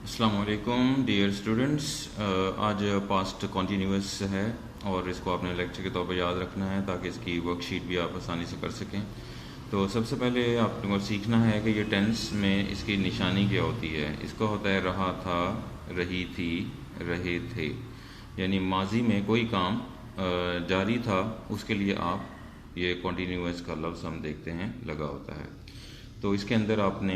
अस्सलाम वालेकुम dear students. आज पास्ट कॉन्टीन्यूस है और इसको आपने लेक्चर के तौर पर याद रखना है ताकि इसकी वर्कशीट भी आप आसानी से कर सकें। तो सबसे पहले आपको सीखना है कि ये टेंस में इसकी निशानी क्या होती है। इसका होता है रहा था, रही थी, रहे थे। यानी माजी में कोई काम जारी था, उसके लिए आप ये कॉन्टीन्यूस का लफ्ज़ हम देखते हैं लगा होता है। तो इसके अंदर आपने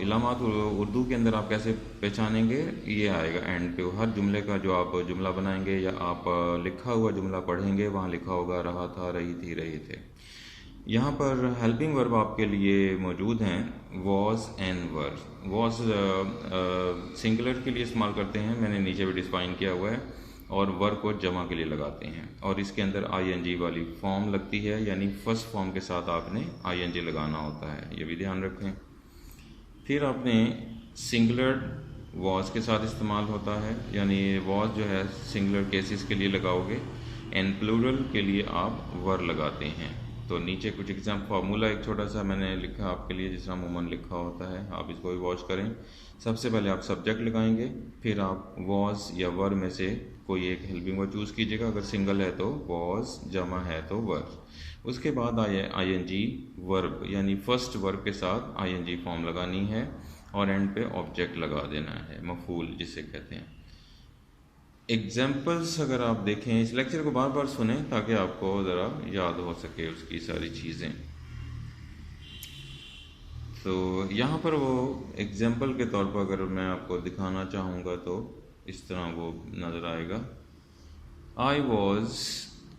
इलामात उर्दू के अंदर आप कैसे पहचानेंगे, ये आएगा एंड पे। हर जुमले का जो आप जुमला बनाएंगे या आप लिखा हुआ जुमला पढ़ेंगे, वहाँ लिखा होगा रहा था, रही थी, रहे थे। यहाँ पर हेल्पिंग वर्ब आपके लिए मौजूद हैं, was and were. Was singular के लिए इस्तेमाल करते हैं, मैंने नीचे भी डिफाइन किया हुआ है, और वर को जमा के लिए लगाते हैं। और इसके अंदर आईएनजी वाली फॉर्म लगती है, यानी फर्स्ट फॉर्म के साथ आपने आईएनजी लगाना होता है, ये भी ध्यान रखें। फिर आपने सिंगुलर वॉज के साथ इस्तेमाल होता है, यानी वॉज जो है सिंगुलर केसेस के लिए लगाओगे, एंड प्लूरल के लिए आप वर लगाते हैं। तो नीचे कुछ एग्जाम फार्मूला एक छोटा सा मैंने लिखा आपके लिए, जिस तरह अमूमन लिखा होता है, आप इसको भी वॉच करें। सबसे पहले आप सब्जेक्ट लगाएंगे, फिर आप वॉज या वर में से कोई एक हेल्पिंग वर्ब चूज़ कीजिएगा। अगर सिंगल है तो वॉज, जमा है तो वर। उसके बाद आईएनजी वर्ब, यानी फर्स्ट वर्ब के साथ आईएनजी फॉर्म लगानी है, और एंड पे ऑब्जेक्ट लगा देना है, मफूल जिसे कहते हैं। एग्जाम्पल्स अगर आप देखें, इस लेक्चर को बार बार सुने ताकि आपको ज़रा याद हो सके उसकी सारी चीज़ें। तो यहाँ पर वो एग्जाम्पल के तौर पर अगर मैं आपको दिखाना चाहूँगा तो इस तरह वो नज़र आएगा। I was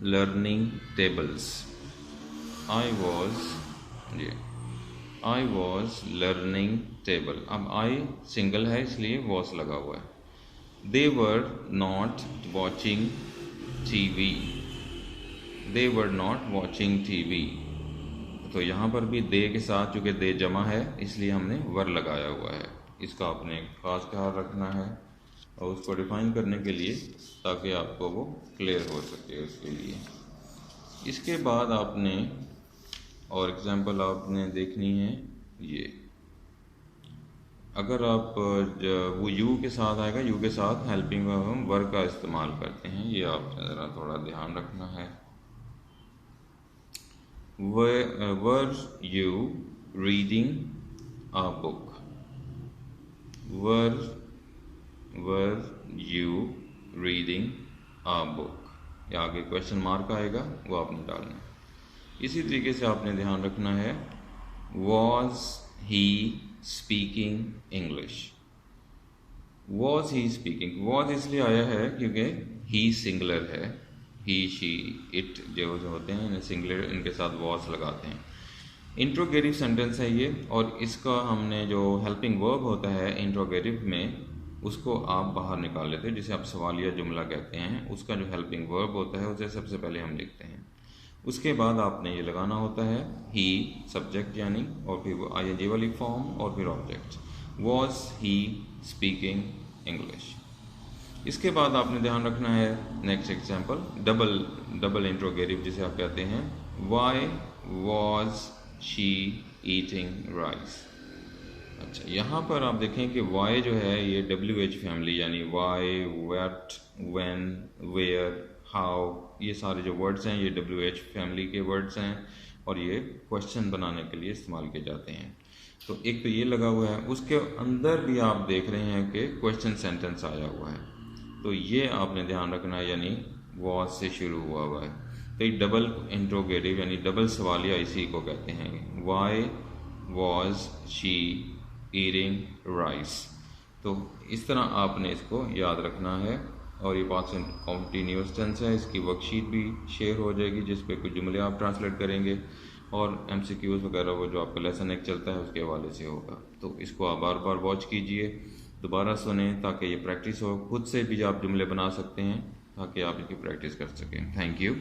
learning tables. I was learning table. अब आई सिंगल है इसलिए वॉज लगा हुआ है। They were not watching TV. They were not watching TV. तो यहाँ पर भी दे के साथ, चूँकि दे जमा है इसलिए हमने वर लगाया हुआ है। इसका आपने खास ख्याल रखना है और उसको डिफाइन करने के लिए, ताकि आपको वो क्लियर हो सके उसके लिए। इसके बाद आपने और एग्जाम्पल आपने देखनी है ये। अगर आप वो यू के साथ आएगा, यू के साथ हेल्पिंग वर्ब हम वर का इस्तेमाल करते हैं, ये आप ज़रा थोड़ा ध्यान रखना है। Were you reading a book. Were you reading a book, या आगे क्वेश्चन मार्क आएगा, वो आपने डालना है। इसी तरीके से आपने ध्यान रखना है, was he speaking English. Was he speaking, was इसलिए आया है क्योंकि ही सिंगुलर है, ही, शी, इट जो होते हैं इन्हें सिंगुलर, इनके साथ वॉज लगाते हैं। इंट्रोगेटिव सेंटेंस है ये, और इसका हमने जो हेल्पिंग वर्ब होता है इंट्रोगेटिव में, उसको आप बाहर निकाल लेते हैं, जिसे आप सवालिया जुमला कहते हैं। उसका जो हेल्पिंग वर्ब होता है उसे सबसे पहले हम लिखते हैं। उसके बाद आपने ये लगाना होता है ही सब्जेक्ट, यानी, और फिर वो आईएनजी वाली फॉर्म, और फिर object. Was he speaking English. इसके बाद आपने ध्यान रखना है नेक्स्ट एग्जांपल, डबल इंट्रोगेटिव जिसे आप कहते हैं। Why was she eating rice. अच्छा, यहाँ पर आप देखें कि वाई जो है ये WH फैमिली, यानी why, what, when, where, how, ये सारे जो वर्ड्स हैं ये WH फैमिली के वर्ड्स हैं, और ये क्वेश्चन बनाने के लिए इस्तेमाल किए जाते हैं। तो एक तो ये लगा हुआ है, उसके अंदर भी आप देख रहे हैं कि क्वेश्चन सेंटेंस आया हुआ है, तो ये आपने ध्यान रखना है, यानी वॉज से शुरू हुआ है। तो ये डबल इंट्रोगेटिव यानी डबल सवालिया इसी को कहते हैं, why was she eating rice. तो इस तरह आपने इसको याद रखना है। और ये पास्ट कॉन्टीन्यूअस टेंस है, इसकी वर्कशीट भी शेयर हो जाएगी जिस पे कुछ जुमले आप ट्रांसलेट करेंगे, और MCQs वगैरह वो जो आपका लेसन एक चलता है उसके हवाले से होगा। तो इसको आप बार बार वॉच कीजिए, दोबारा सुने, ताकि ये प्रैक्टिस हो। खुद से भी आप जुमले बना सकते हैं ताकि आप इसकी प्रैक्टिस कर सकें। Thank you.